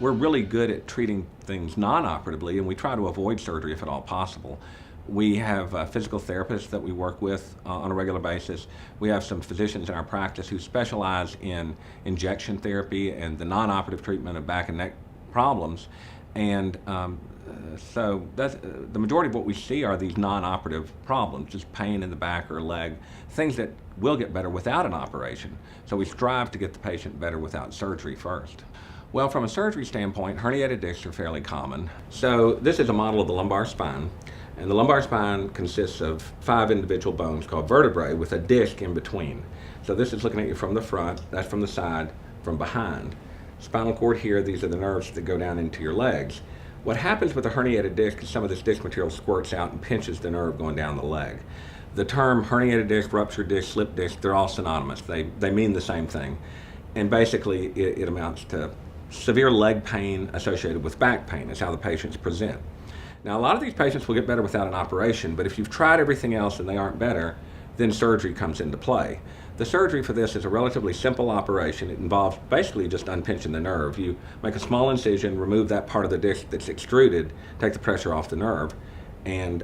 we're really good at treating things non-operatively, and we try to avoid surgery if at all possible. We have physical therapists that we work with on a regular basis. We have some physicians in our practice who specialize in injection therapy and the non-operative treatment of back and neck problems. And so that's, the majority of what we see are these non-operative problems, just pain in the back or leg, things that will get better without an operation. So we strive to get the patient better without surgery first. Well, from a surgery standpoint, herniated discs are fairly common. So this is a model of the lumbar spine. And the lumbar spine consists of 5 individual bones called vertebrae with a disc in between. So this is looking at you from the front, that's from the side, from behind. Spinal cord here, these are the nerves that go down into your legs. What happens with a herniated disc is some of this disc material squirts out and pinches the nerve going down the leg. The term herniated disc, ruptured disc, slip disc, they're all synonymous. They mean the same thing. And basically it amounts to severe leg pain associated with back pain is how the patients present. Now, a lot of these patients will get better without an operation, but if you've tried everything else and they aren't better, then surgery comes into play. The surgery for this is a relatively simple operation. It involves basically just unpinching the nerve. You make a small incision, remove that part of the disc that's extruded, take the pressure off the nerve, and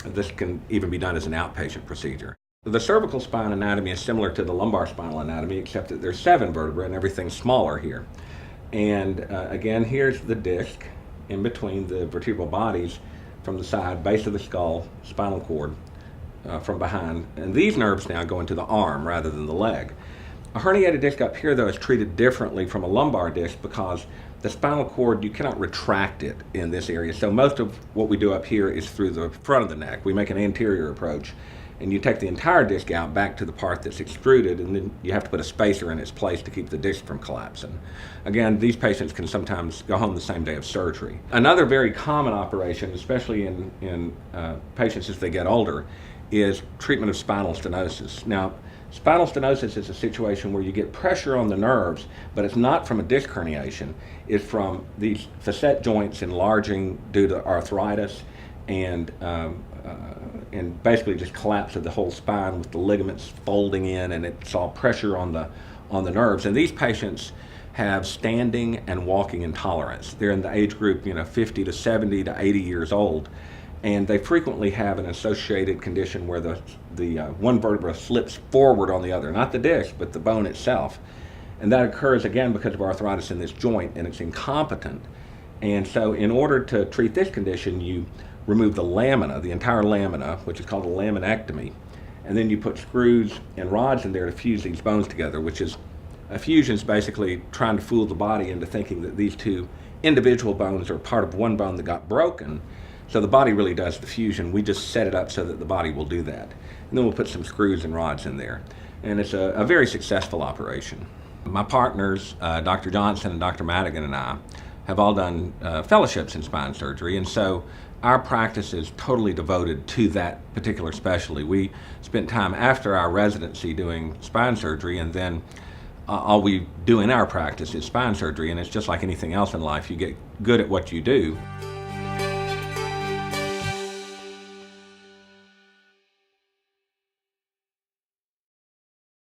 this can even be done as an outpatient procedure. The cervical spine anatomy is similar to the lumbar spinal anatomy, except that there's 7 vertebrae and everything's smaller here. And again, here's the disc in between the vertebral bodies from the side, base of the skull, spinal cord from behind. And these nerves now go into the arm rather than the leg. A herniated disc up here, though, is treated differently from a lumbar disc because the spinal cord, you cannot retract it in this area. So most of what we do up here is through the front of the neck. We make an anterior approach, and you take the entire disc out back to the part that's extruded, and then you have to put a spacer in its place to keep the disc from collapsing. Again, these patients can sometimes go home the same day of surgery. Another very common operation, especially in patients as they get older, is treatment of spinal stenosis. Now, spinal stenosis is a situation where you get pressure on the nerves, but it's not from a disc herniation. It's from these facet joints enlarging due to arthritis and basically just collapse of the whole spine with the ligaments folding in, and it's all pressure on the nerves. And these patients have standing and walking intolerance. They're in the age group, 50 to 70 to 80 years old, and they frequently have an associated condition where the one vertebra slips forward on the other, not the disc, but the bone itself. And that occurs again because of arthritis in this joint, and it's incompetent. And so in order to treat this condition, you remove the lamina, the entire lamina, which is called a laminectomy, and then you put screws and rods in there to fuse these bones together, which is, a fusion is basically trying to fool the body into thinking that these 2 individual bones are part of one bone that got broken. So the body really does the fusion. We just set it up so that the body will do that. And then we'll put some screws and rods in there. And it's a very successful operation. My partners, Dr. Johnson and Dr. Madigan and I, have all done fellowships in spine surgery, and so our practice is totally devoted to that particular specialty. We spent time after our residency doing spine surgery, and then all we do in our practice is spine surgery, and it's just like anything else in life. You get good at what you do.